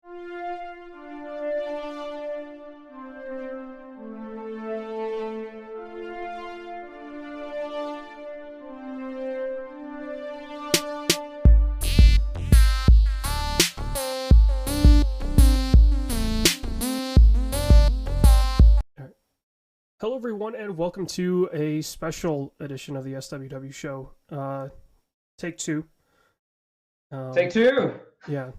Hello, everyone, and welcome to a special edition of the SWW show. Take two. Take two. Yeah,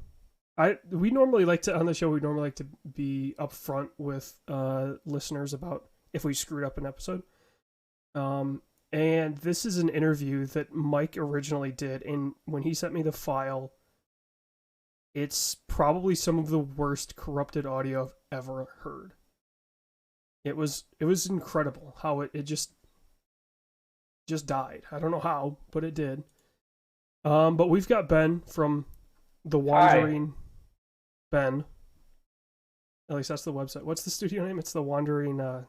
we normally like to on the show. We normally like to be upfront with listeners about if we screwed up an episode. And this is an interview that Mike originally did, and when he sent me the file, it's probably some of the worst corrupted audio I've ever heard. It was incredible how it just died. I don't know how, but it did. But we've got Ben from The Wandering. Hi. Ben. At least that's the website. What's the studio name? It's The Wandering... The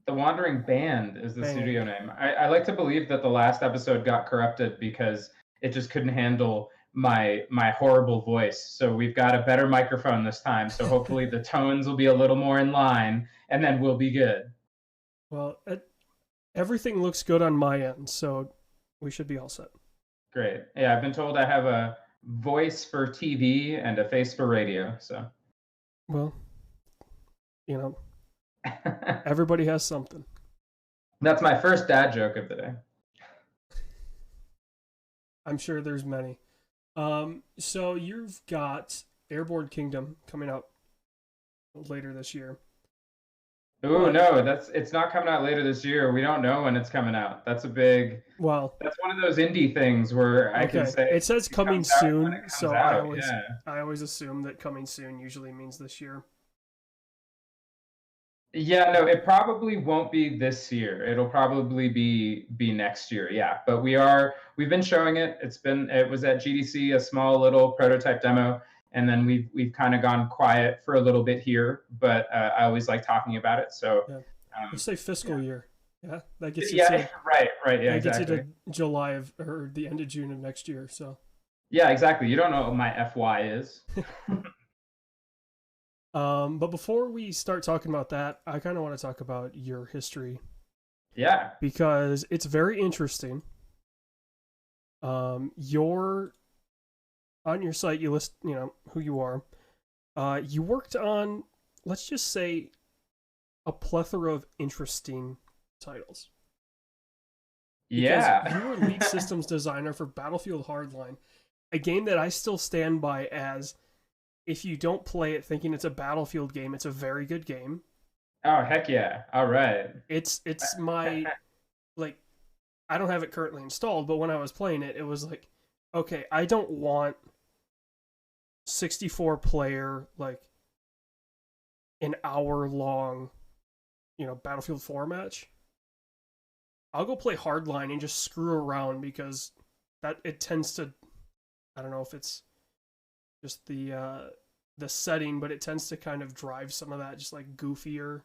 Wandering Band is the studio name. I like to believe that the last episode got corrupted because it just couldn't handle my horrible voice. So we've got a better microphone this time. So hopefully the tones will be a little more in line. And then we'll be good. Well, everything looks good on my end, so we should be all set. Great. Yeah, I've been told I have a voice for TV and a face for radio, so. Well, everybody has something. That's my first dad joke of the day. I'm sure there's many. So you've got Airborne Kingdom coming out later this year. Oh no, it's not coming out later this year. We don't know when it's coming out. That's a big. Well, that's one of those indie things where I can say it says coming soon, so I always assume that coming soon usually means this year. Yeah, no, it probably won't be this year. It'll probably be next year. Yeah, but we've been showing it. It was at GDC, a small little prototype demo. And then we've kind of gone quiet for a little bit here, but I always like talking about it. So let's say fiscal year. Yeah, that gets you to right. Yeah, that gets you to July or the end of June of next year. So yeah, exactly. You don't know what my FY is. But before we start talking about that, I kind of want to talk about your history. Yeah, because it's very interesting. On your site, you list, who you are. You worked on, let's just say, a plethora of interesting titles. Yeah. Because you were lead systems designer for Battlefield Hardline, a game that I still stand by as, if you don't play it thinking it's a Battlefield game, it's a very good game. Oh, heck yeah. All right. It's my, I don't have it currently installed, but when I was playing it, it was like, okay, I don't want 64 player, an hour long, Battlefield 4 match. I'll go play Hardline and just screw around because it tends to, I don't know if it's just the setting, but it tends to kind of drive some of that just goofier.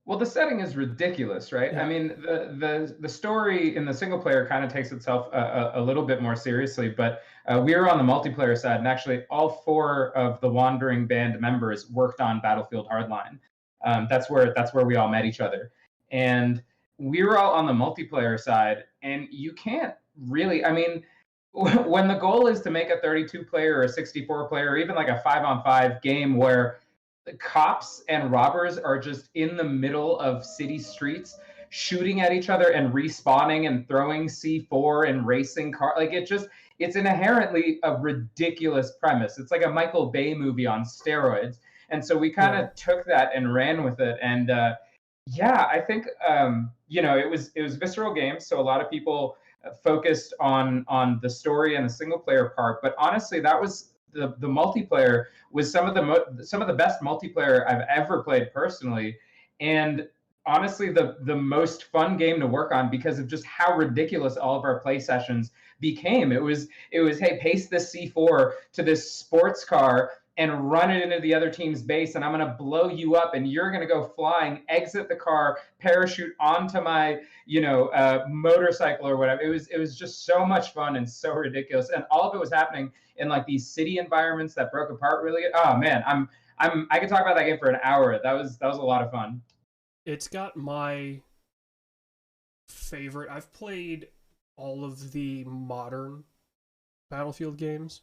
Well, the setting is ridiculous, right? Yeah. I mean, the story in the single player kind of takes itself a little bit more seriously, but we were on the multiplayer side, and actually all 4 of the Wandering Band members worked on Battlefield Hardline. That's where we all met each other, and we were all on the multiplayer side, and you can't really, I mean, when the goal is to make a 32-player or a 64-player, or even like a 5-on-5 game where cops and robbers are just in the middle of city streets shooting at each other and respawning and throwing C4 and racing car, it's inherently a ridiculous premise. It's like a Michael Bay movie on steroids. And so we kind of took that and ran with it. And I think it was visceral games, so a lot of people focused on the story and the single player part, but honestly that was the multiplayer was some of the best multiplayer I've ever played personally, and honestly the most fun game to work on because of just how ridiculous all of our play sessions became. It was hey, paste this C4 to this sports car and run it into the other team's base, and I'm going to blow you up, and you're going to go flying, exit the car, parachute onto my, motorcycle or whatever. It was just so much fun and so ridiculous, and all of it was happening in like these city environments that broke apart really. Oh man, I could talk about that game for an hour. That was a lot of fun. It's got my favorite. I've played all of the modern Battlefield games,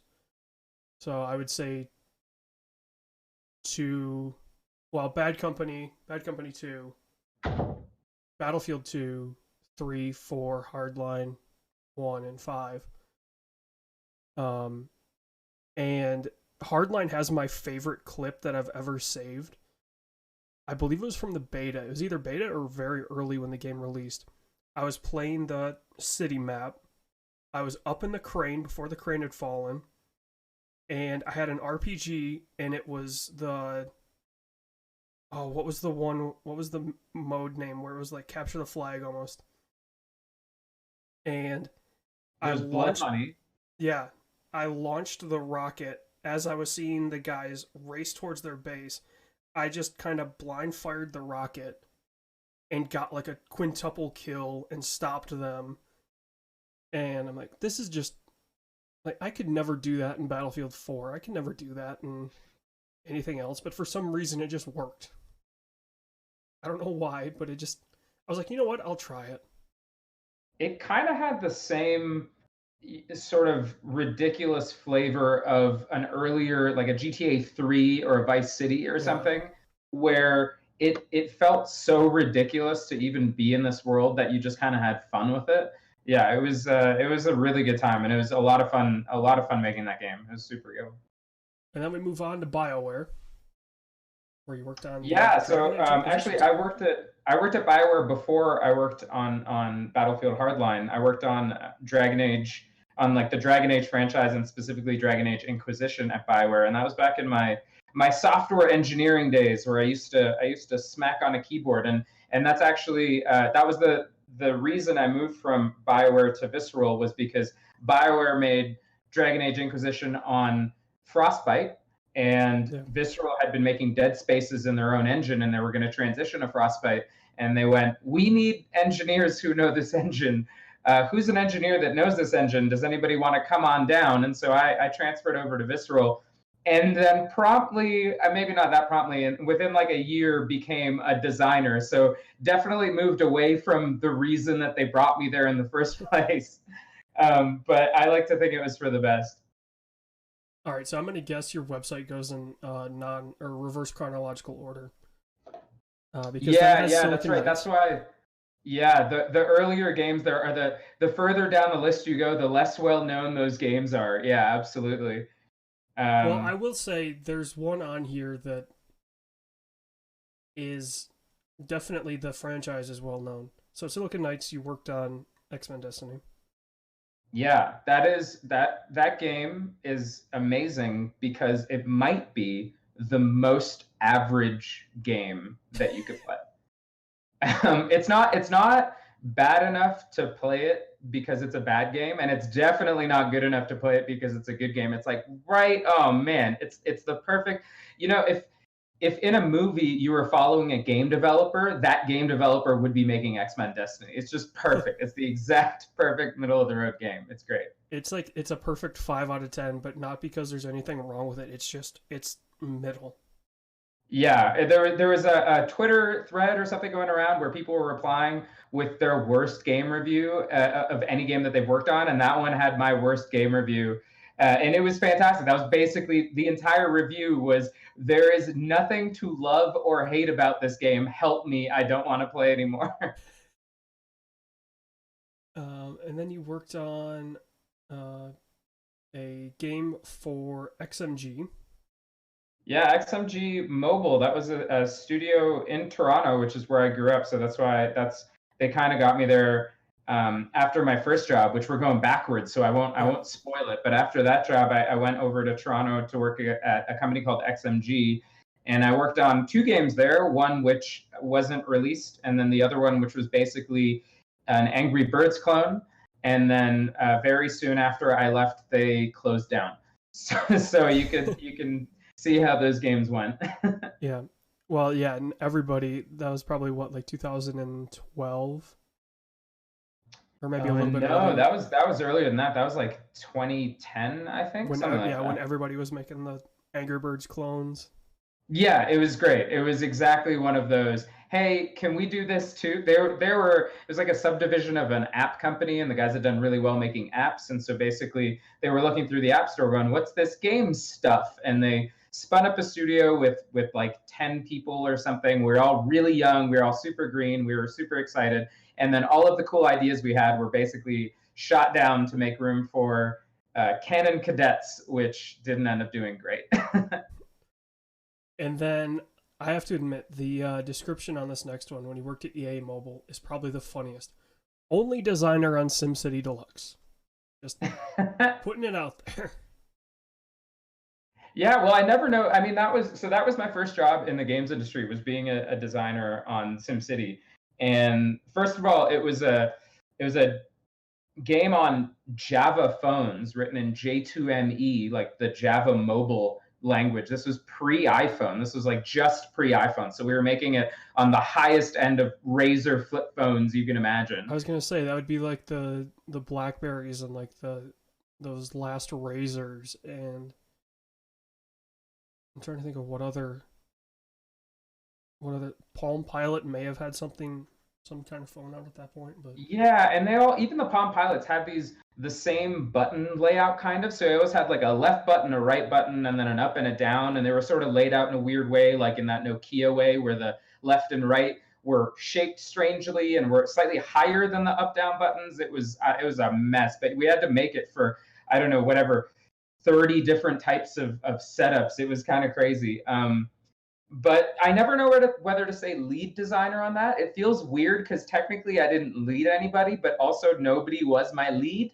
so I would say Bad Company 2, Battlefield 2, 3, 4, Hardline 1, and 5. And Hardline has my favorite clip that I've ever saved. I believe it was from the beta. It was either beta or very early when the game released. I was playing the city map. I was up in the crane before the crane had fallen. And I had an RPG, and it was the... Oh, what was the mode name where it was like capture the flag almost? And I launched... Blood Money. Yeah. I launched the rocket as I was seeing the guys race towards their base. I just kind of blind fired the rocket and got like a quintuple kill and stopped them. And I'm like, this is just... Like, I could never do that in Battlefield 4. I could never do that in anything else, but for some reason it just worked. I don't know why, but it just... I was like, you know what? I'll try it. It kind of had the same sort of ridiculous flavor of an earlier, like a GTA 3 or a Vice City or something, where it felt so ridiculous to even be in this world that you just kind of had fun with it. Yeah, it was a really good time, and it was a lot of fun making that game. It was super good. And then we move on to BioWare, where you worked on. Yeah, so actually, I worked at BioWare before I worked on Battlefield Hardline. I worked on Dragon Age, on like the Dragon Age franchise, and specifically Dragon Age Inquisition at BioWare, and that was back in my software engineering days, where I used to smack on a keyboard, and that's actually that was the reason I moved from BioWare to Visceral, was because BioWare made Dragon Age Inquisition on Frostbite, and Visceral had been making Dead Spaces in their own engine, and they were going to transition to Frostbite, and they went, we need engineers who know this engine. Who's an engineer that knows this engine? Does anybody want to come on down? And so I transferred over to Visceral, and then promptly, maybe not that promptly, and within like a year became a designer. So definitely moved away from the reason that they brought me there in the first place. But I like to think it was for the best. All right, so I'm going to guess your website goes in reverse chronological order. Because that's right. That's why. Yeah, the earlier games there are the further down the list you go, the less well known those games are. Yeah, absolutely. Well, I will say there's one on here that is definitely, the franchise is well known. So Silicon Knights, you worked on X-Men Destiny. Yeah, that game is amazing because it might be the most average game that you could play. It's not bad enough to play it because it's a bad game, and it's definitely not good enough to play it because it's a good game. It's like, right, oh man, it's the perfect, if in a movie you were following a game developer, that game developer would be making X-Men Destiny. It's just perfect. It's the exact perfect middle of the road game. It's great. It's like, it's a perfect 5 out of 10, but not because there's anything wrong with it. It's middle. Yeah, there was a Twitter thread or something going around where people were replying with their worst game review of any game that they've worked on, and that one had my worst game review, and it was fantastic. That was basically the entire review was, there is nothing to love or hate about this game. Help me, I don't want to play anymore. And then you worked on a game for XMG. Yeah, XMG Mobile. That was a studio in Toronto, which is where I grew up. So that's why they kind of got me there after my first job, which we're going backwards. So I won't spoil it. But after that job, I went over to Toronto to work at a company called XMG, and I worked on 2 games there. One which wasn't released, and then the other one which was basically an Angry Birds clone. And then very soon after I left, they closed down. So you can see how those games went. Yeah. Well, yeah, and everybody, that was probably what, like 2012 or maybe a little bit No, earlier, that was earlier than that. That was like 2010, I think, when something like yeah, when that. everybody was making the Angry Birds clones. Yeah, it was great. It was exactly one of those. Hey, can we do this too? There were it was like a subdivision of an app company, and the guys had done really well making apps. And so basically, they were looking through the app store, going, "What's this game stuff?" And they spun up a studio with like 10 people or something. We were all really young. We were all super green. We were super excited. And then all of the cool ideas we had were basically shot down to make room for Canon Cadets, which didn't end up doing great. And then I have to admit, the description on this next one, when he worked at EA Mobile, is probably the funniest. Only designer on SimCity Deluxe. Just putting it out there. Yeah, well, I never know. I mean, that was my first job in the games industry, was being a designer on SimCity. And first of all, it was a game on Java phones written in J2ME, like the Java mobile language. This was pre-iPhone. This was like just pre-iPhone. So we were making it on the highest end of Razor flip phones you can imagine. I was gonna say that would be like the Blackberries and like those last Razors, and I'm trying to think of what other Palm Pilot may have had some kind of phone out at that point, but Yeah, and they all, even the Palm Pilots had the same button layout kind of. So it always had like a left button, a right button, and then an up and a down, and they were sort of laid out in a weird way, like in that Nokia way, where the left and right were shaped strangely and were slightly higher than the up down buttons. It was a mess, but we had to make it for, I don't know, whatever, 30 different types of setups. It was kind of crazy. But I never know whether to say lead designer on that. It feels weird because technically I didn't lead anybody, but also nobody was my lead.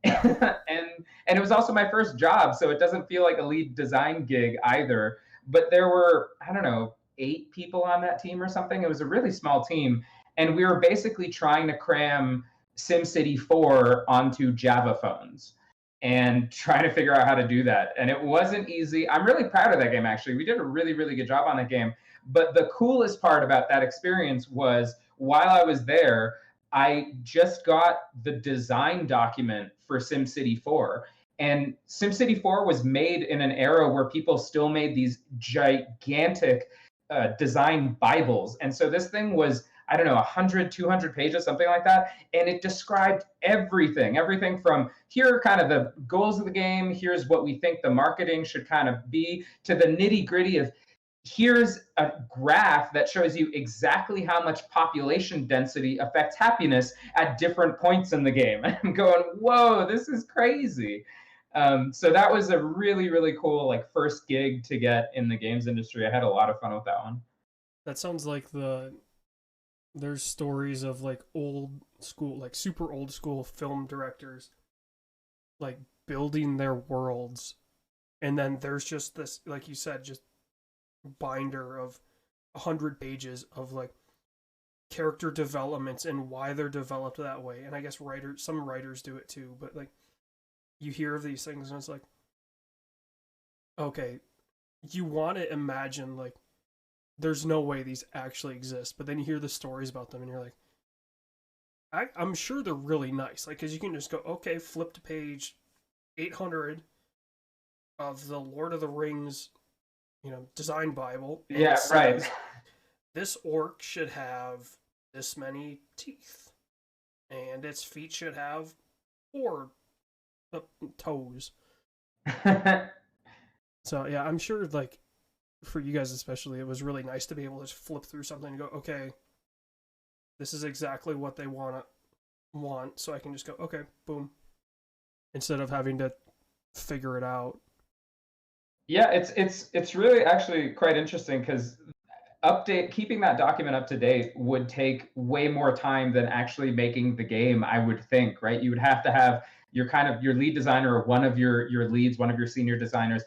And it was also my first job, so it doesn't feel like a lead design gig either. But there were, I don't know, 8 people on that team or something. It was a really small team, and we were basically trying to cram SimCity 4 onto Java phones and trying to figure out how to do that. And it wasn't easy. I'm really proud of that game, actually. We did a really, really good job on that game. But the coolest part about that experience was while I was there, I just got the design document for SimCity 4. And SimCity 4 was made in an era where people still made these gigantic design Bibles. And so this thing was, I don't know, 100, 200 pages, something like that. And it described everything from here are kind of the goals of the game, here's what we think the marketing should kind of be, to the nitty gritty of here's a graph that shows you exactly how much population density affects happiness at different points in the game. I'm going, whoa, this is crazy. So that was a really, really cool like first gig to get in the games industry. I had a lot of fun with that one. that sounds like there's stories of like old school, like super old school film directors like building their worlds, and then there's just this, like you said, just binder of 100 pages of like character developments and why they're developed that way. And I guess some writers do it too, but like you hear of these things and it's like, okay, you want to imagine like there's no way these actually exist, but then you hear the stories about them and you're like, I'm sure they're really nice, like, because you can just go, okay, flip to page 800 of the Lord of the Rings, design Bible. Yeah, right. This orc should have this many teeth, and its feet should have 4 toes. So yeah, I'm sure like for you guys especially, it was really nice to be able to just flip through something and go, okay, this is exactly what they want, so I can just go, okay, boom, instead of having to figure it out. Yeah, it's really actually quite interesting because keeping that document up to date would take way more time than actually making the game, I would think, right? You would have to have your lead designer or one of your leads, one of your senior designers,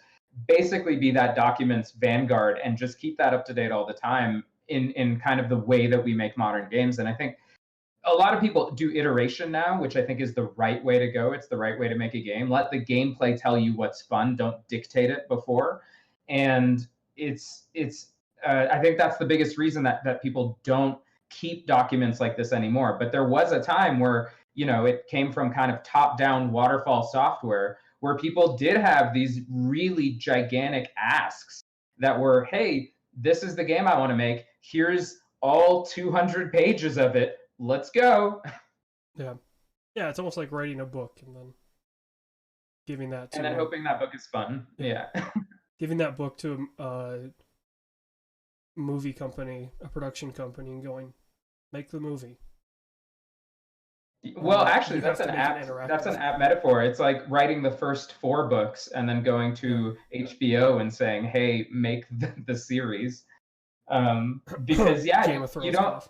basically be that document's vanguard and just keep that up to date all the time in kind of the way that we make modern games. And I think a lot of people do iteration now, which I think is the right way to go. It's the right way to make a game. Let the gameplay tell you what's fun. Don't dictate it before. And it's I think that's the biggest reason that people don't keep documents like this anymore. But there was a time where, you know, it came from kind of top-down waterfall software where people did have these really gigantic asks that were, hey, this is the game I want to make. Here's all 200 pages of it. Let's go. Yeah. Yeah, it's almost like writing a book and then giving that to And then hoping that book is fun. Yeah. Giving that book to a movie company, a production company, and going, make the movie. Well, actually, that's an app metaphor. It's like writing the first 4 books and then going to HBO and saying, "Hey, make the series." Because Game of Thrones you don't. off.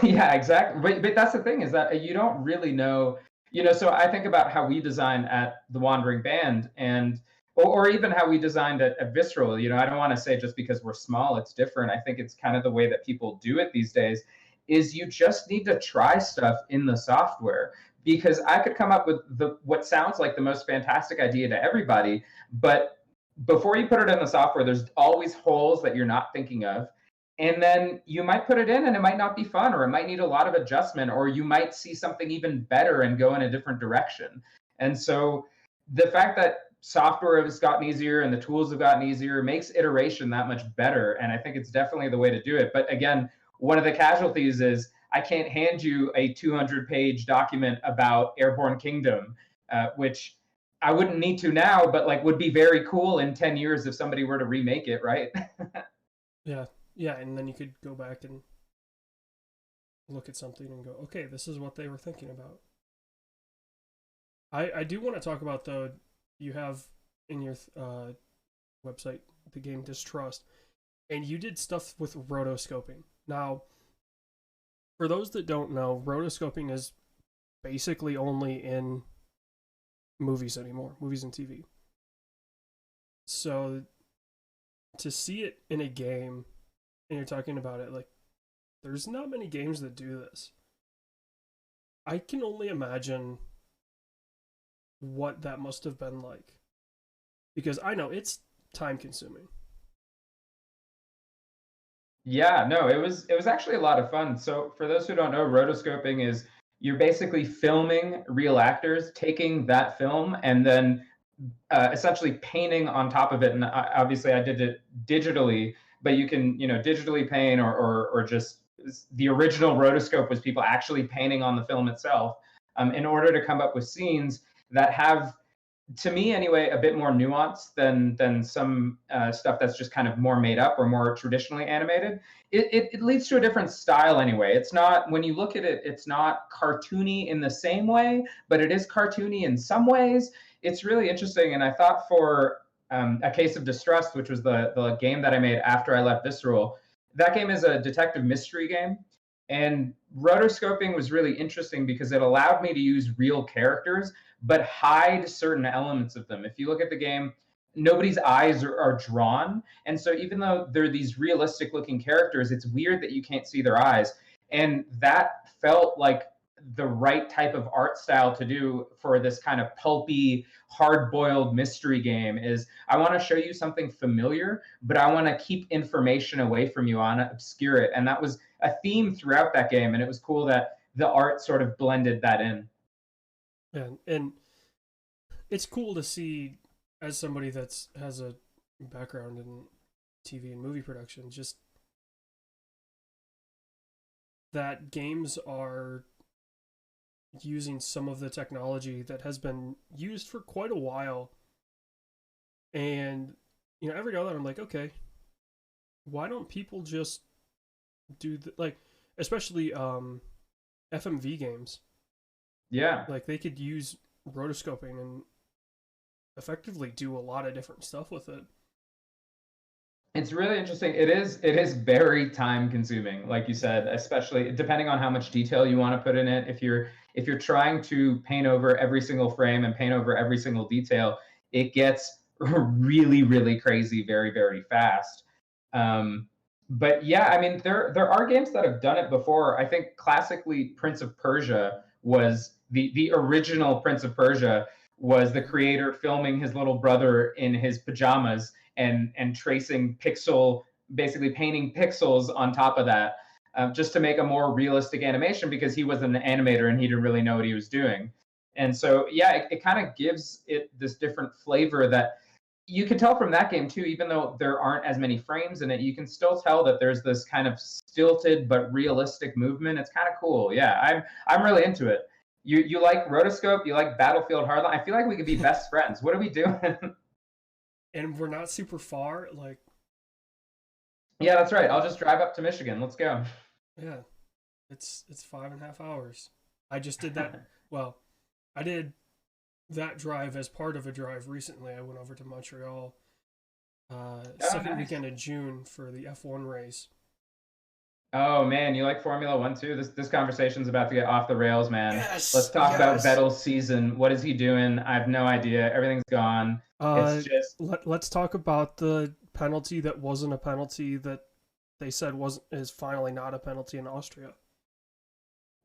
Yeah, exactly. But that's the thing, is that you don't really know. You know, so I think about how we design at the Wandering Band, and or even how we designed at Visceral. You know, I don't want to say just because we're small, it's different. I think it's kind of the way that people do it these days. Is you just need to try stuff in the software, because I could come up with what sounds like the most fantastic idea to everybody, but before you put it in the software, there's always holes that you're not thinking of. And then you might put it in and it might not be fun, or it might need a lot of adjustment, or you might see something even better and go in a different direction. And so the fact that software has gotten easier and the tools have gotten easier makes iteration that much better. And I think it's definitely the way to do it. But again, one of the casualties is I can't hand you a 200-page document about Airborne Kingdom, which I wouldn't need to now, but like would be very cool in 10 years if somebody were to remake it, right? Yeah, and then you could go back and look at something and go, okay, this is what they were thinking about. I do want to talk about, though, you have in your website the game Distrust, and you did stuff with rotoscoping. Now, for those that don't know, rotoscoping is basically only in movies anymore, movies and TV. So to see it in a game, and you're talking about it, like, there's not many games that do this. I can only imagine what that must have been like, because I know it's time consuming. Yeah, no, it was actually a lot of fun. So for those who don't know, rotoscoping is you're basically filming real actors, taking that film, and then essentially painting on top of it. And obviously, I did it digitally, but you can, you know, digitally paint, or just the original rotoscope was people actually painting on the film itself, in order to come up with scenes that have, to me anyway, a bit more nuance than some stuff that's just kind of more made up or more traditionally animated. It leads to a different style anyway. It's not, when you look at it, it's not cartoony in the same way, but it is cartoony in some ways. It's really interesting. And I thought for A Case of Distrust, which was the game that I made after I left Visceral, that game is a detective mystery game. And rotoscoping was really interesting because it allowed me to use real characters, but hide certain elements of them. If you look at the game, nobody's eyes are drawn. And so even though they're these realistic looking characters, it's weird that you can't see their eyes. And that felt like the right type of art style to do for this kind of pulpy, hard-boiled mystery game. Is I want to show you something familiar, but I want to keep information away from you. I want to obscure it. And that was a theme throughout that game. And it was cool that the art sort of blended that in. And it's cool to see, as somebody that's has a background in TV and movie production, just that games are using some of the technology that has been used for quite a while. And, you know, every now and then I'm like, okay, why don't people just do like, especially FMV games. Yeah. Like, they could use rotoscoping and effectively do a lot of different stuff with it. It's really interesting. It is very time consuming, like you said, especially depending on how much detail you want to put in it. If you're trying to paint over every single frame and paint over every single detail, it gets really, really crazy very, very fast. But yeah, I mean, there are games that have done it before. I think classically Prince of Persia was the original Prince of Persia was the creator filming his little brother in his pajamas and tracing basically painting pixels on top of that, just to make a more realistic animation, because he was an animator and he didn't really know what he was doing. And so, yeah, it kind of gives it this different flavor that you can tell from that game too. Even though there aren't as many frames in it, you can still tell that there's this kind of stilted but realistic movement. It's kind of cool. Yeah, I'm really into it. You like Rotoscope? You like Battlefield Hardline? I feel like we could be best friends. What are we doing? And we're not super far. Like, Yeah, that's right. I'll just drive up to Michigan. Let's go. yeah, it's 5.5 hours. I just did that. Well, I did that drive as part of a drive recently. I went over to Montreal second Nice. weekend of June for the F1 race. Oh man, you like Formula One too? This conversation's about to get off the rails, man. Let's Yes, talk about yes. Vettel's season. What is he doing? I have no idea. Everything's gone. It's just Let's talk about the penalty that wasn't a penalty that they said is finally not a penalty in Austria.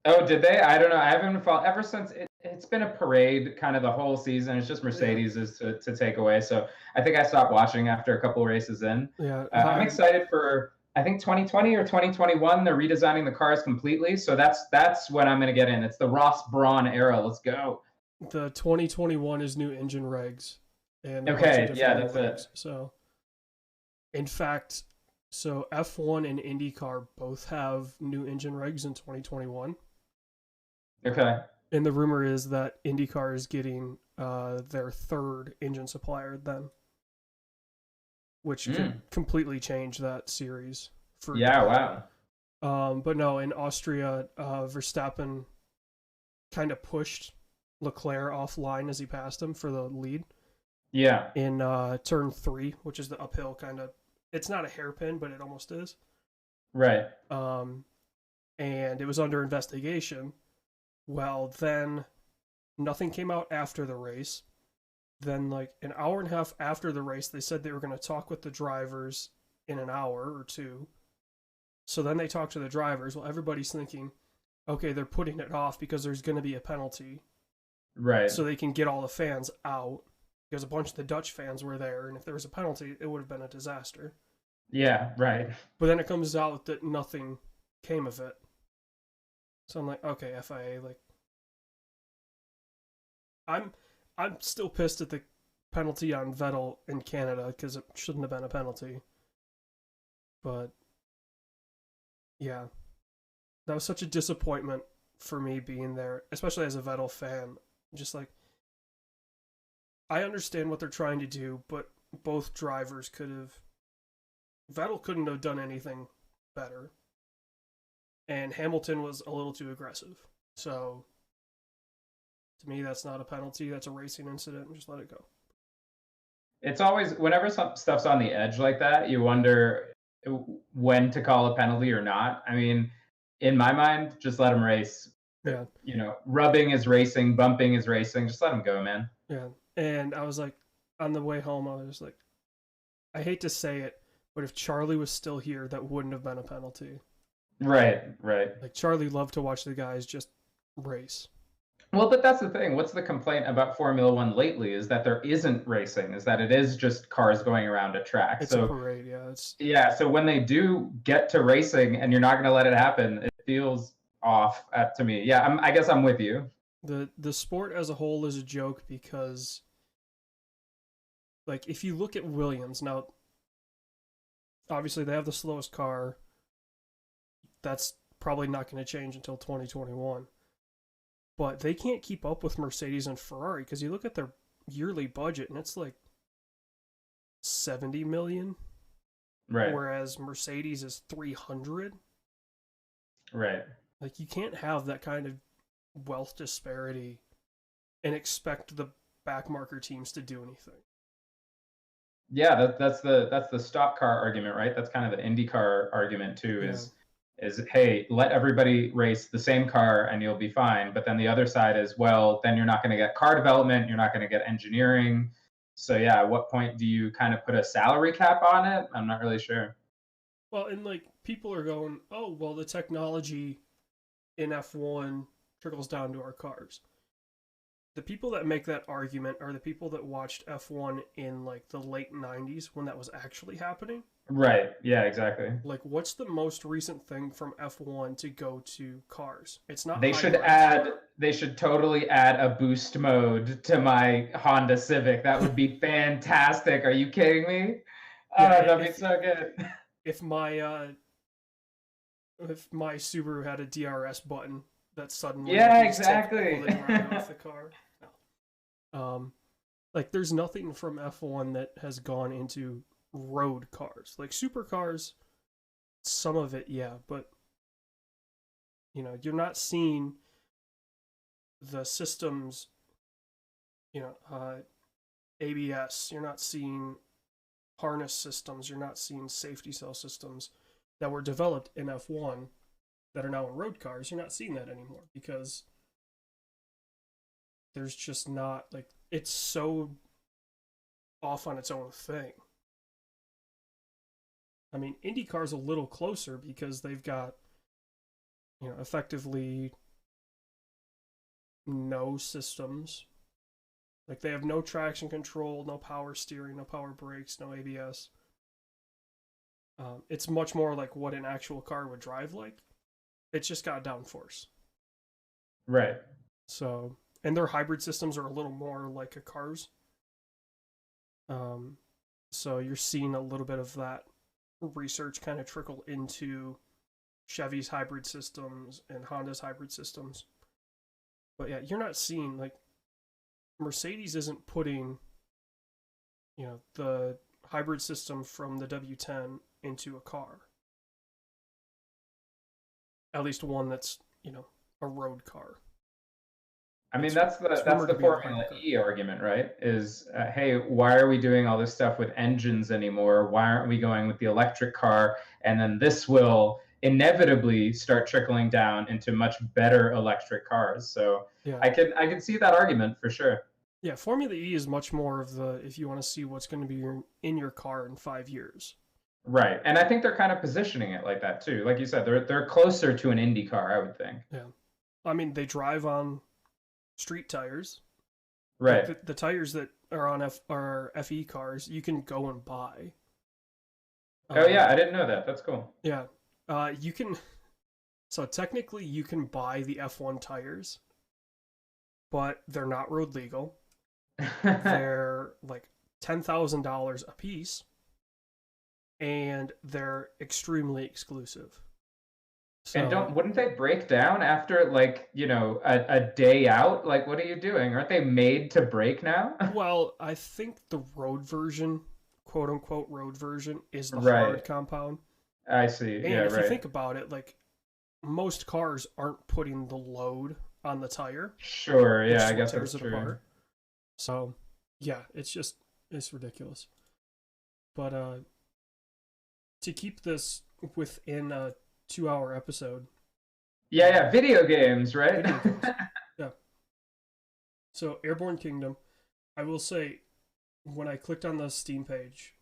Oh, did they? I don't know. I haven't followed ever since it's been a parade kind of the whole season. It's just Yeah, Mercedes is to take away. So I think I stopped watching after a couple races in. yeah. I'm excited for I think 2020 or 2021. They're redesigning the cars completely. So that's when I'm gonna get in. It's the Ross Brawn era. Let's go. The 2021 is new engine regs and a bunch of Okay, different yeah, new that's regs. it. So, in fact, so F1 and IndyCar both have new engine regs in 2021. Okay. And the rumor is that IndyCar is getting their third engine supplier then, which could completely change that series for Yeah, wow. But no, in Austria, Verstappen kind of pushed Leclerc offline as he passed him for the lead Yeah. in turn 3, which is the uphill kind of. It's not a hairpin, but it almost is. Right. And it was under investigation. Well, then nothing came out after the race. Then, like an hour and a half after the race, they said they were going to talk with the drivers in an hour or two. So then they talked to the drivers. Well, everybody's thinking, okay, they're putting it off because there's going to be a penalty. Right. So they can get all the fans out, because a bunch of the Dutch fans were there, and if there was a penalty, it would have been a disaster. Yeah, right. But then it comes out that nothing came of it. So I'm like, okay, FIA, like, I'm still pissed at the penalty on Vettel in Canada because it shouldn't have been a penalty. But yeah, that was such a disappointment for me being there, especially as a Vettel fan. Just like, I understand what they're trying to do, but both drivers could have. Vettel couldn't have done anything better, and Hamilton was a little too aggressive. So, to me, that's not a penalty. That's a racing incident, and just let it go. It's always whenever some stuff's on the edge like that, you wonder when to call a penalty or not. I mean, in my mind, just let him race. Yeah. You know, rubbing is racing, bumping is racing. Just let him go, man. Yeah. And I was like, on the way home, I was like, I hate to say it, but if Charlie was still here, that wouldn't have been a penalty. Right, right. Like, Charlie loved to watch the guys just race. Well, but that's the thing. What's the complaint about Formula One lately is that there isn't racing, is that it is just cars going around a track. It's a parade, yeah. Yeah, so when they do get to racing and you're not going to let it happen, it feels off to me. Yeah, I guess I'm with you. The sport as a whole is a joke because, like, if you look at Williams, now, obviously they have the slowest car. That's probably not going to change until 2021. But they can't keep up with Mercedes and Ferrari because you look at their yearly budget and it's like 70 million. Right. Whereas Mercedes is 300. Right. Like, you can't have that kind of wealth disparity and expect the backmarker teams to do anything. Yeah, that's the stock car argument, right? That's kind of the IndyCar argument too. Yeah. Is hey, let everybody race the same car and you'll be fine. But then the other side is, well, then you're not going to get car development, you're not going to get engineering. So yeah, at what point do you kind of put a salary cap on it? I'm not really sure. Well, and like, people are going, oh, well, the technology in F1 trickles down to our cars. the people that make that argument are the people that watched F1 in like the late 90s when that was actually happening. Right. Yeah, exactly. Like, what's the most recent thing from F1 to go to cars? It's not They should hybrids. add they should totally add a boost mode to my Honda Civic. That would be fantastic. Are you kidding me? Yeah, Oh, that'd be so good. if my if my Subaru had a DRS button that suddenly Yeah, boosted exactly. while they drive off the car. No. Like there's nothing from F1 that has gone into road cars. Like supercars, some of it, yeah, but you're not seeing the systems, ABS. You're not seeing harness systems. You're not seeing safety cell systems that were developed in F1 that are now in road cars. You're not seeing that anymore because there's just not, like, it's so off on its own thing. I mean, IndyCar's a little closer because they've got, effectively no systems. Like, they have no traction control, no power steering, no power brakes, no ABS. It's much more like what an actual car would drive like. It's just got downforce. Right. So, and their hybrid systems are a little more like a car's. So you're seeing a little bit of that research kind of trickle into Chevy's hybrid systems and Honda's hybrid systems. But yeah, you're not seeing, like, Mercedes isn't putting, the hybrid system from the W10 into a car. At least one that's, a road car. I mean, that's the Formula E argument, right? Is hey, why are we doing all this stuff with engines anymore? Why aren't we going with the electric car? And then this will inevitably start trickling down into much better electric cars. So yeah. I can see that argument for sure. Yeah, Formula E is much more of the, if you want to see what's going to be in your car in 5 years. Right, and I think they're kind of positioning it like that too. Like you said, they're closer to an Indy car, I would think. Yeah, I mean, they drive on street tires. Right. Like the tires that are on FE cars, you can go and buy. Oh yeah, I didn't know that. That's cool. Yeah, you can. So technically, you can buy the F1 tires, but they're not road legal. They're like $10,000 a piece, and they're extremely exclusive. So, and wouldn't they break down after, like, a day out? Like, what are you doing? Aren't they made to break now? Well, I think the road version, quote unquote road version, is the right. hard compound. I see. And if you think about it, like, most cars aren't putting the load on the tire. Sure, yeah, I guess that's true. Apart. So, yeah, it's ridiculous. But to keep this within a 2-hour episode. Yeah, video games, right? Video games. Yeah. So, Airborne Kingdom, I will say, when I clicked on the Steam page,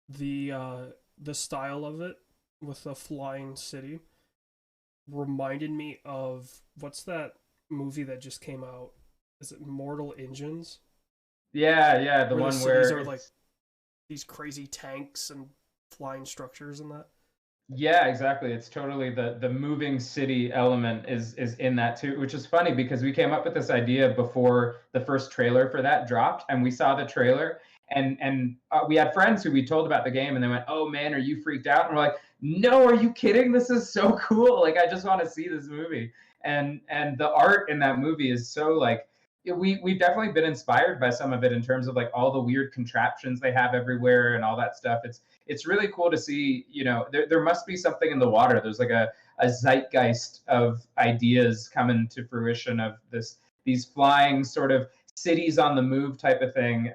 the style of it with the flying city reminded me of, what's that movie that just came out? Is it Mortal Engines? Yeah, the one where these are like these crazy tanks and flying structures and that. Yeah, exactly. It's totally the moving city element is in that too, which is funny because we came up with this idea before the first trailer for that dropped, and we saw the trailer, and we had friends who we told about the game, and they went, "Oh man, are you freaked out?" And we're like, "No, are you kidding? This is so cool! Like, I just want to see this movie." And the art in that movie is so, like, we've definitely been inspired by some of it in terms of, like, all the weird contraptions they have everywhere and all that stuff. It's really cool to see. There must be something in the water. There's like a zeitgeist of ideas coming to fruition of these flying sort of cities on the move type of thing.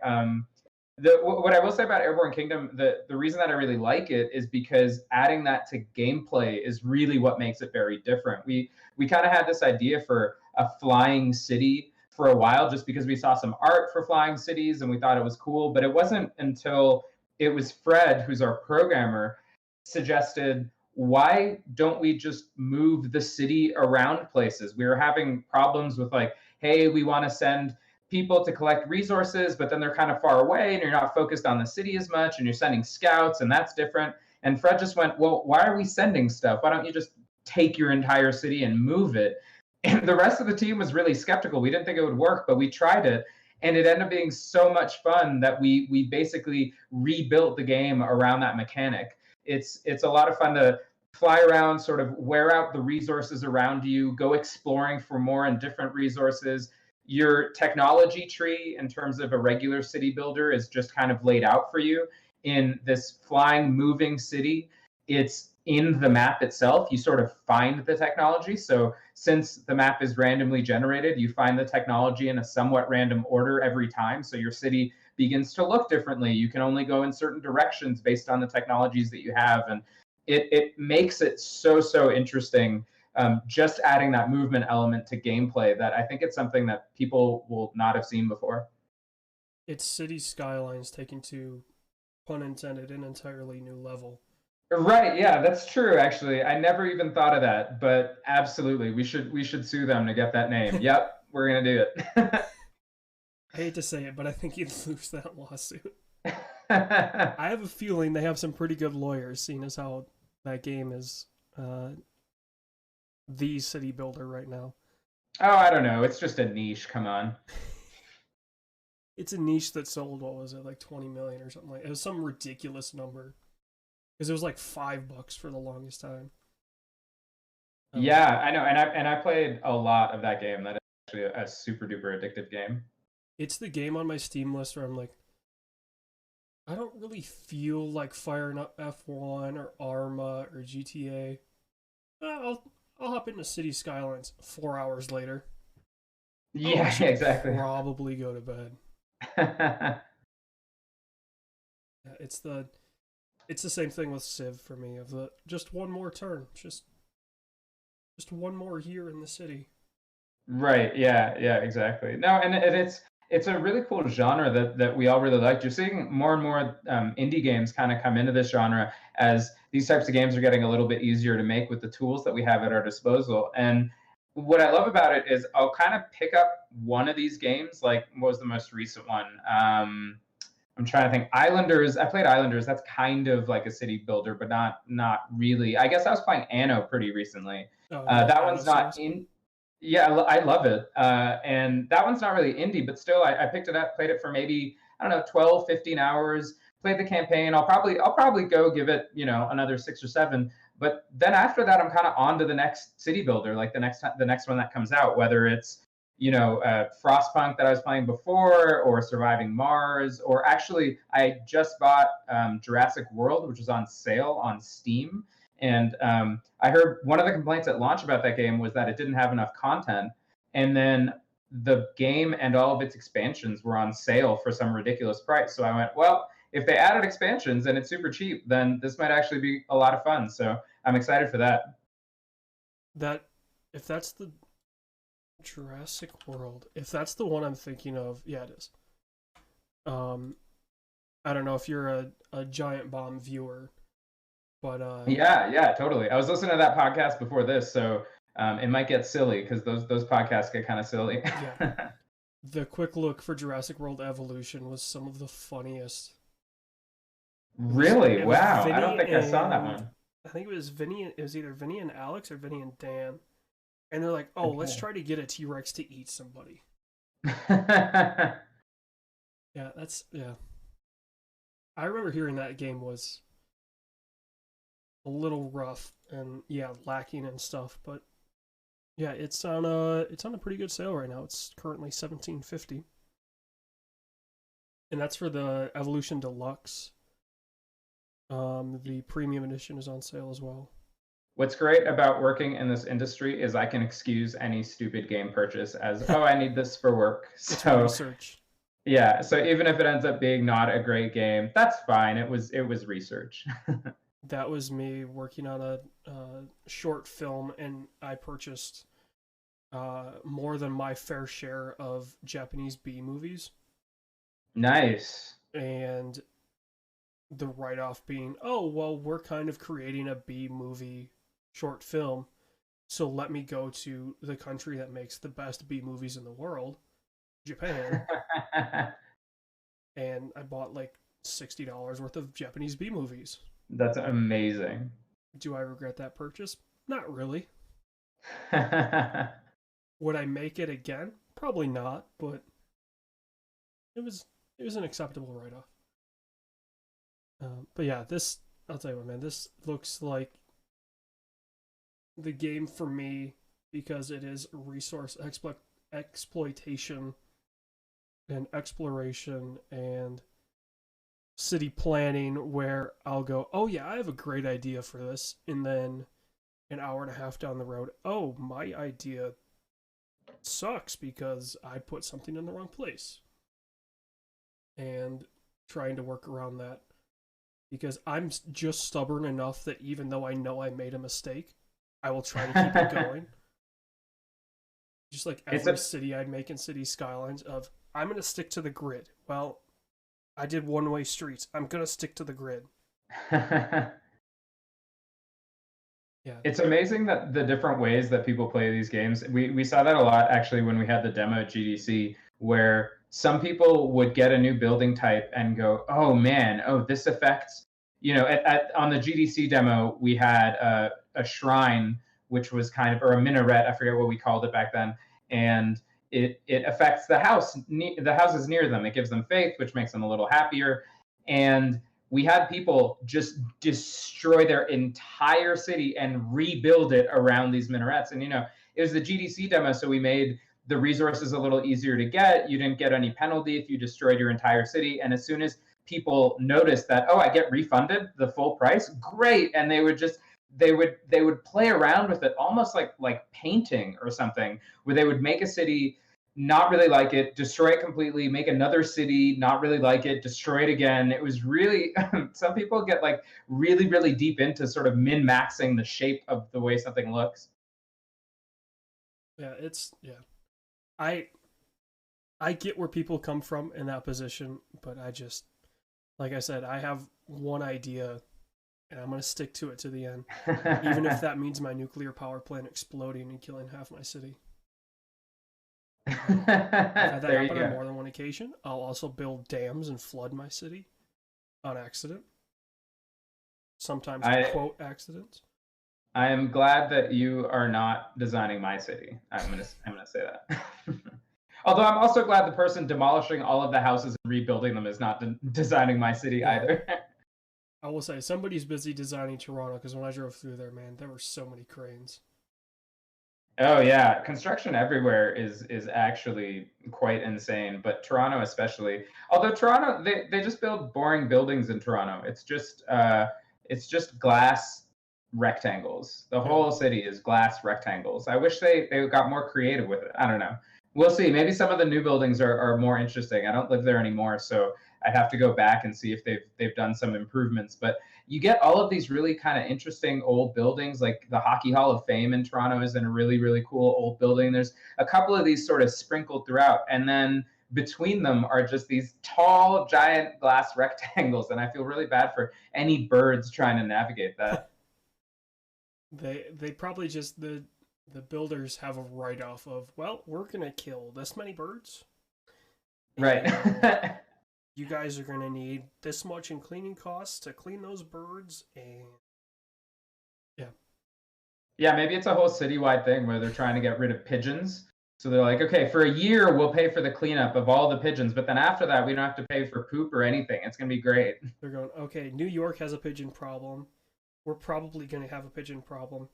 What I will say about Airborne Kingdom, the reason that I really like it is because adding that to gameplay is really what makes it very different. We kind of had this idea for a flying city for a while just because we saw some art for flying cities and we thought it was cool, but it wasn't until it was Fred, who's our programmer, suggested, why don't we just move the city around places? We were having problems with, like, hey, we want to send people to collect resources, but then they're kind of far away and you're not focused on the city as much and you're sending scouts and that's different. And Fred just went, well, why are we sending stuff? Why don't you just take your entire city and move it? And the rest of the team was really skeptical. We didn't think it would work, but we tried it. And it ended up being so much fun that we basically rebuilt the game around that mechanic. It's a lot of fun to fly around, sort of wear out the resources around you, go exploring for more and different resources. Your technology tree in terms of a regular city builder is just kind of laid out for you. In this flying, moving city, it's in the map itself. You sort of find the technology. So since the map is randomly generated, you find the technology in a somewhat random order every time. So your city begins to look differently. You can only go in certain directions based on the technologies that you have. And it makes it so interesting. Just adding that movement element to gameplay, that I think it's something that people will not have seen before. It's city skylines taken to, pun intended, an entirely new level. Right, yeah, that's true actually. I never even thought of that, but absolutely. We should sue them to get that name. Yep, we're going to do it. I hate to say it, but I think you'd lose that lawsuit. I have a feeling they have some pretty good lawyers, seeing as how that game is the city builder right now. Oh, I don't know. It's just a niche. Come on. It's a niche that sold, what was it, like 20 million or something like it was some ridiculous number. Because it was like $5 for the longest time. Yeah, I know. And I played a lot of that game. That is actually a super duper addictive game. It's the game on my Steam list where I'm like, I don't really feel like firing up F1 or Arma or GTA. I'll hop into City Skylines 4 hours later. Yeah, exactly. Probably go to bed. It's the same thing with Civ for me. Of the just one more turn, just one more year in the city. Right. Yeah. Yeah. Exactly. No, and it's a really cool genre that we all really like. You're seeing more and more indie games kind of come into this genre as these types of games are getting a little bit easier to make with the tools that we have at our disposal. And what I love about it is I'll kind of pick up one of these games. Like, what was the most recent one? I'm trying to think. Islanders. I played Islanders. That's kind of like a city builder, but not really. I guess I was playing Anno pretty recently. Oh, That one's not in. Yeah, I love it. And that one's not really indie, but still, I picked it up, played it for maybe, I don't know, 12, 15 hours, played the campaign. I'll probably go give it, another 6 or 7. But then after that, I'm kind of on to the next city builder, like the next one that comes out, whether it's, Frostpunk that I was playing before, or Surviving Mars, or actually, I just bought Jurassic World, which was on sale on Steam. And I heard one of the complaints at launch about that game was that it didn't have enough content. And then the game and all of its expansions were on sale for some ridiculous price. So I went, well, if they added expansions and it's super cheap, then this might actually be a lot of fun. So I'm excited for that. If that's the Jurassic World, if that's the one I'm thinking of, yeah, it is. I don't know if you're a Giant Bomb viewer. But yeah, totally. I was listening to that podcast before this, so it might get silly because those podcasts get kind of silly. Yeah. The quick look for Jurassic World Evolution was some of the funniest. Really? Wow. I don't think I saw that one. I think it was Vinny. It was either Vinny and Alex or Vinny and Dan, and they're like, "Oh, let's try to get a T-Rex to eat somebody." Yeah, yeah. I remember hearing that game was a little rough and lacking and stuff, but yeah, it's on a pretty good sale right now. It's currently $17.50, and that's for the Evolution Deluxe. The premium edition is on sale as well. What's great about working in this industry is I can excuse any stupid game purchase as, oh, I need this for work. So research. Yeah, so even if it ends up being not a great game, that's fine. It was research. That was me working on a short film, and I purchased more than my fair share of Japanese B movies. Nice. And the write-off being, oh, well, we're kind of creating a B movie short film. So let me go to the country that makes the best B movies in the world, Japan, and I bought like $60 worth of Japanese B movies. That's amazing. Do I regret that purchase? Not really. Would I make it again? Probably not, but it was an acceptable write off. But yeah, this I'll tell you what, man. This looks like the game for me because it is resource exploitation and exploration and city planning where I'll go, oh yeah, I have a great idea for this, and then an hour and a half down the road, oh, my idea sucks because I put something in the wrong place. And trying to work around that because I'm just stubborn enough that even though I know I made a mistake, I will try to keep it going. Just like every city I'd make in City Skylines of, I'm going to stick to the grid. Well, I did one-way streets. I'm going to stick to the grid. Yeah. It's amazing that the different ways that people play these games. We saw that a lot actually when we had the demo at GDC, where some people would get a new building type and go, oh man, oh, this affects, on the GDC demo, we had a shrine, which was kind of, or a minaret, I forget what we called it back then. And it affects the houses near them. It gives them faith, which makes them a little happier. And we had people just destroy their entire city and rebuild it around these minarets. And, it was the GDC demo, so we made the resources a little easier to get. You didn't get any penalty if you destroyed your entire city. And as soon as people noticed that, oh, I get refunded the full price, great. And they would play around with it almost like painting or something, where they would make a city, not really like it, destroy it completely, make another city, not really like it, destroy it again. It was really, some people get like really, really deep into sort of min-maxing the shape of the way something looks. Yeah, I get where people come from in that position, but I just, like I said, I have one idea and I'm going to stick to it to the end, even if that means my nuclear power plant exploding and killing half my city. I've had that happen on more than one occasion. I'll also build dams and flood my city on accident. Sometimes quote accidents. I am glad that you are not designing my city. I'm gonna say that. Although I'm also glad the person demolishing all of the houses and rebuilding them is not designing my city either. I will say somebody's busy designing Toronto because when I drove through there, man, there were so many cranes. Oh yeah, construction everywhere is actually quite insane, but Toronto especially. Although Toronto, they just build boring buildings in Toronto. It's just glass rectangles. The whole city is glass rectangles. I wish they got more creative with it. I don't know. We'll see. Maybe some of the new buildings are more interesting. I don't live there anymore, so I'd have to go back and see if they've done some improvements. But you get all of these really kind of interesting old buildings, like the Hockey Hall of Fame in Toronto is in a really, really cool old building. There's a couple of these sort of sprinkled throughout, and then between them are just these tall, giant glass rectangles, and I feel really bad for any birds trying to navigate that. They probably just the builders have a write-off of, well, we're gonna kill this many birds, right? You guys are gonna need this much in cleaning costs to clean those birds, and yeah, maybe it's a whole citywide thing where they're trying to get rid of pigeons. So they're like, okay, for a year we'll pay for the cleanup of all the pigeons, but then after that we don't have to pay for poop or anything. It's gonna be great. They're going, okay, New York has a pigeon problem. We're probably gonna have a pigeon problem.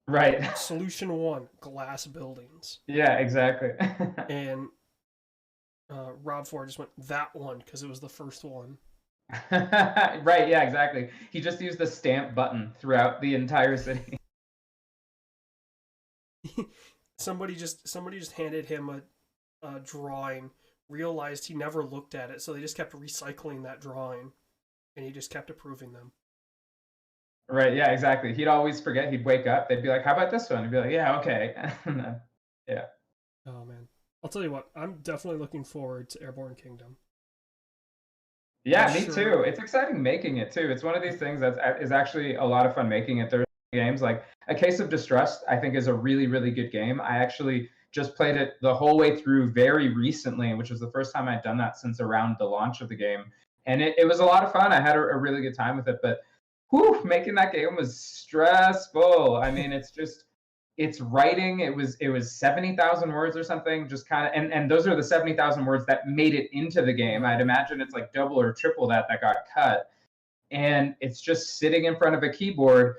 Right. Solution one: glass buildings. Yeah, exactly. And Rob Ford just went that one because it was the first one. Right. Yeah, exactly. He just used the stamp button throughout the entire city. somebody just handed him a drawing, realized he never looked at it, so they just kept recycling that drawing, and he just kept approving them. Right. Yeah, exactly. He'd always forget. He'd wake up. They'd be like, how about this one? He'd be like, yeah, okay. Yeah. Oh, man. I'll tell you what. I'm definitely looking forward to Airborne Kingdom. Yeah, me too. It's exciting making it, too. It's one of these things that is actually a lot of fun making it. There's games. Like A Case of Distrust, I think is a really, really good game. I actually just played it the whole way through very recently, which was the first time I'd done that since around the launch of the game. And it was a lot of fun. I had a really good time with it, but whew, making that game was stressful. I mean, it's writing. It was 70,000 words or something, just kind of, and those are the 70,000 words that made it into the game. I'd imagine it's like double or triple that got cut. And it's just sitting in front of a keyboard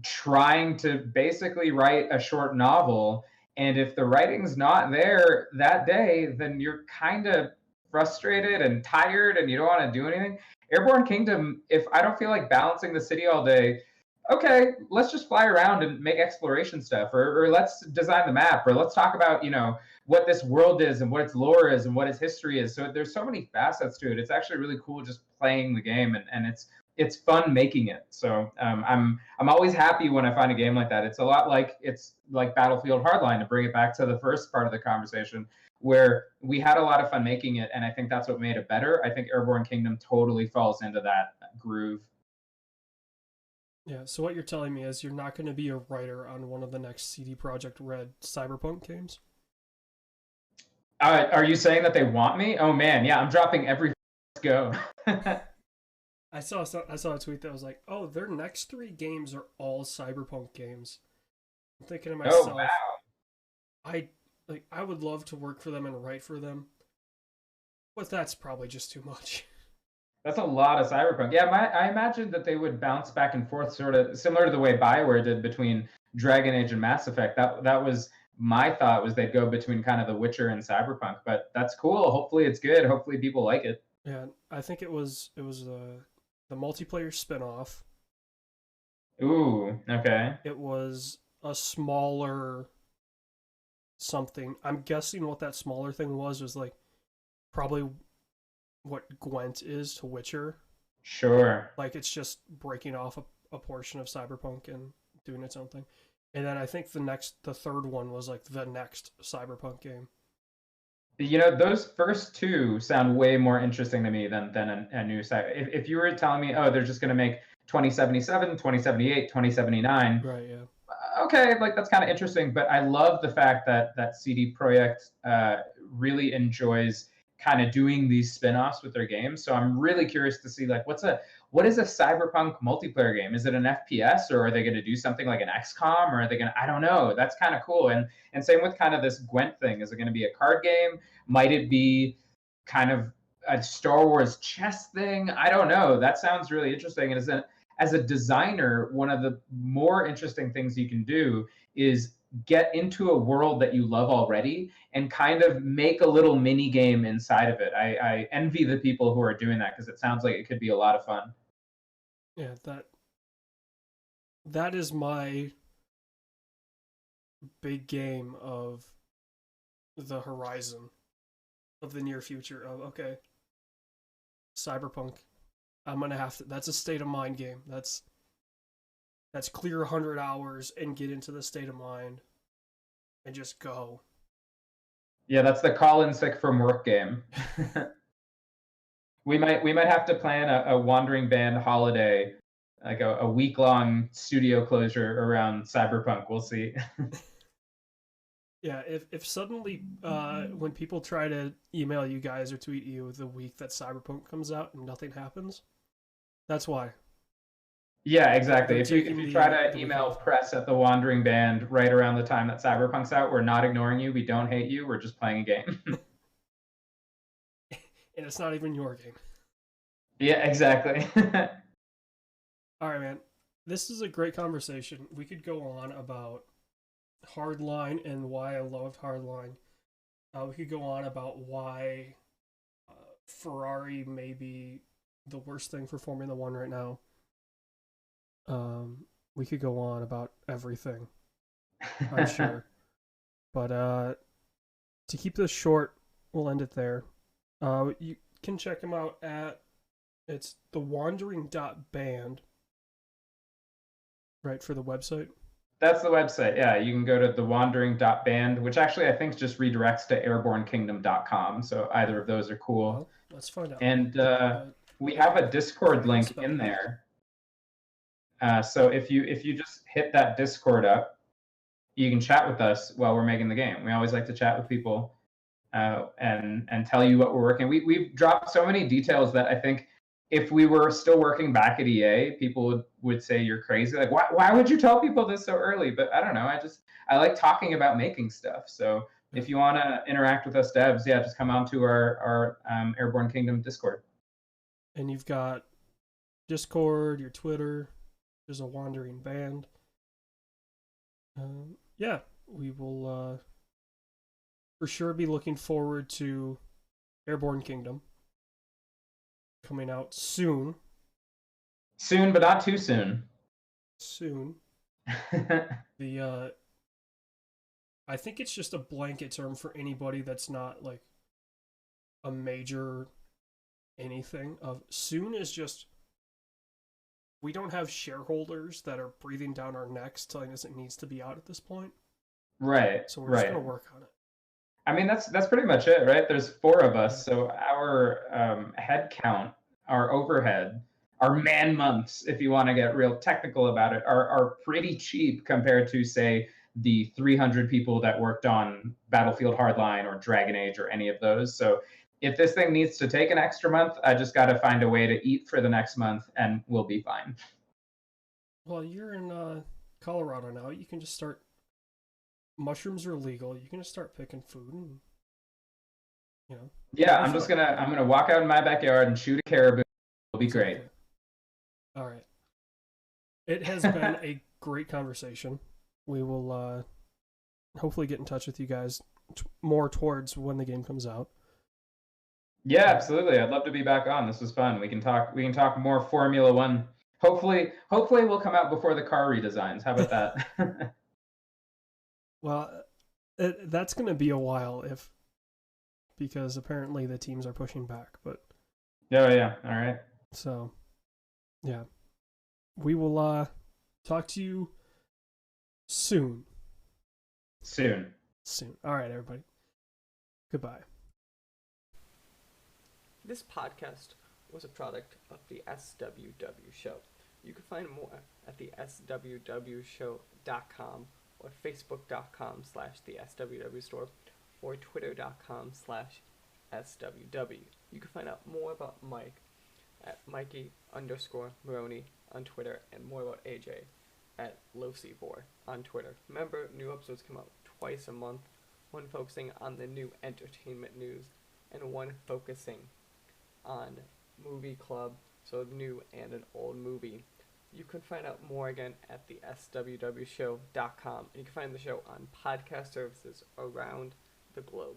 trying to basically write a short novel. And if the writing's not there that day, then you're kind of frustrated and tired and you don't want to do anything. Airborne Kingdom, if I don't feel like balancing the city all day, okay, let's just fly around and make exploration stuff, or let's design the map, or let's talk about, what this world is and what its lore is and what its history is. So there's so many facets to it. It's actually really cool just playing the game, and it's fun making it. So I'm always happy when I find a game like that. It's a lot like Battlefield Hardline, to bring it back to the first part of the conversation, where we had a lot of fun making it, and I think that's what made it better. I think Airborne Kingdom totally falls into that groove. Yeah, so what you're telling me is you're not going to be a writer on one of the next CD Projekt Red Cyberpunk games? Are you saying that they want me? Oh man, yeah, I'm dropping every. Let's go. I saw a tweet that was like, "Oh, their next 3 games are all Cyberpunk games." I'm thinking to myself, Oh wow. I would love to work for them and write for them, but that's probably just too much. That's a lot of Cyberpunk. Yeah, I imagine that they would bounce back and forth, sort of similar to the way BioWare did between Dragon Age and Mass Effect. That was my thought, was they'd go between kind of The Witcher and Cyberpunk. But that's cool. Hopefully it's good. Hopefully people like it. Yeah, I think it was the multiplayer spin-off. Ooh, okay. It was a smaller something. I'm guessing what that smaller thing was like probably what Gwent is to Witcher. Sure. Like it's just breaking off a portion of Cyberpunk and doing its own thing. And then I think the third one was like the next Cyberpunk game. Those first 2 sound way more interesting to me than a new site. If you were telling me, oh, they're just going to make 2077, 2078, 2079. Right, yeah. Okay, like that's kind of interesting, but I love the fact that CD Projekt really enjoys kind of doing these spin-offs with their games. So I'm really curious to see like what is a Cyberpunk multiplayer game? Is it an FPS, or are they going to do something like an XCOM, or are they going to, I don't know. That's kind of cool. And same with kind of this Gwent thing. Is it going to be a card game? Might it be kind of a Star Wars chess thing? I don't know. That sounds really interesting. And as a designer, one of the more interesting things you can do is get into a world that you love already and kind of make a little mini game inside of it. I envy the people who are doing that, because it sounds like it could be a lot of fun. Yeah, that is my big game of the horizon of the near future of, okay, Cyberpunk. I'm gonna have to. That's a state of mind game. That's clear 100 hours and get into the state of mind and just go. Yeah, that's the call in sick from work game. we might have to plan a wandering band holiday, like a week-long studio closure around Cyberpunk. We'll see. Yeah, if suddenly when people try to email you guys or tweet you the week that Cyberpunk comes out and nothing happens, that's why. Yeah, exactly. If you try to email press at the Wandering Band right around the time that Cyberpunk's out, we're not ignoring you. We don't hate you. We're just playing a game. And it's not even your game. Yeah, exactly. All right, man. This is a great conversation. We could go on about Hardline and why I loved Hardline. We could go on about why Ferrari may be the worst thing for Formula One right now. We could go on about everything, I'm sure. But to keep this short, we'll end it there. You can check them out at, it's thewandering.band, right, for the website? That's the website, yeah. You can go to thewandering.band, which actually I think just redirects to airbornekingdom.com. So either of those are cool. Well, let's find out. And we have a Discord link in there. So if you just hit that Discord up, you can chat with us while we're making the game. We always like to chat with people and tell you what we're working. We've dropped so many details that I think if we were still working back at EA, people would say you're crazy. Like, why would you tell people this so early? But I don't know. I like talking about making stuff. So if you want to interact with us devs, yeah, just come on to our Airborne Kingdom Discord. And you've got Discord, your Twitter. There's a wandering band. Yeah, we will for sure be looking forward to Airborne Kingdom coming out soon. Soon, but not too soon. Soon. I think it's just a blanket term for anybody that's not like a major anything. Of soon is just we don't have shareholders that are breathing down our necks telling us it needs to be out at this point. Right. So we're just gonna work on it. I mean, that's pretty much it, right? There's 4 of us, so our head count, our overhead, our man months, if you want to get real technical about it, are pretty cheap compared to, say, the 300 people that worked on Battlefield Hardline or Dragon Age or any of those. So if this thing needs to take an extra month, I just got to find a way to eat for the next month, and we'll be fine. Well, you're in Colorado now. You can just start. Mushrooms are legal. You can just start picking food, and Yeah, I'm gonna walk out in my backyard and shoot a caribou. It'll be great. All right. It has been a great conversation. We will hopefully get in touch with you guys more towards when the game comes out. Yeah, absolutely. I'd love to be back on. This was fun. We can talk more Formula One. Hopefully we'll come out before the car redesigns. How about that? Well, that's going to be a while because apparently the teams are pushing back. But yeah. All right. So, yeah, we will talk to you soon. Soon. All right, everybody. Goodbye. This podcast was a product of the SWW Show. You can find more at the SWWshow.com or Facebook.com/the SWW Store or Twitter.com/SWW. You can find out more about Mike at Mikey_Maroney on Twitter and more about AJ at LoCivor on Twitter. Remember, new episodes come out twice a month, one focusing on the new entertainment news and one focusing on movie club, so new and an old movie. You can find out more again at the SWWshow.com. You can find the show on podcast services around the globe.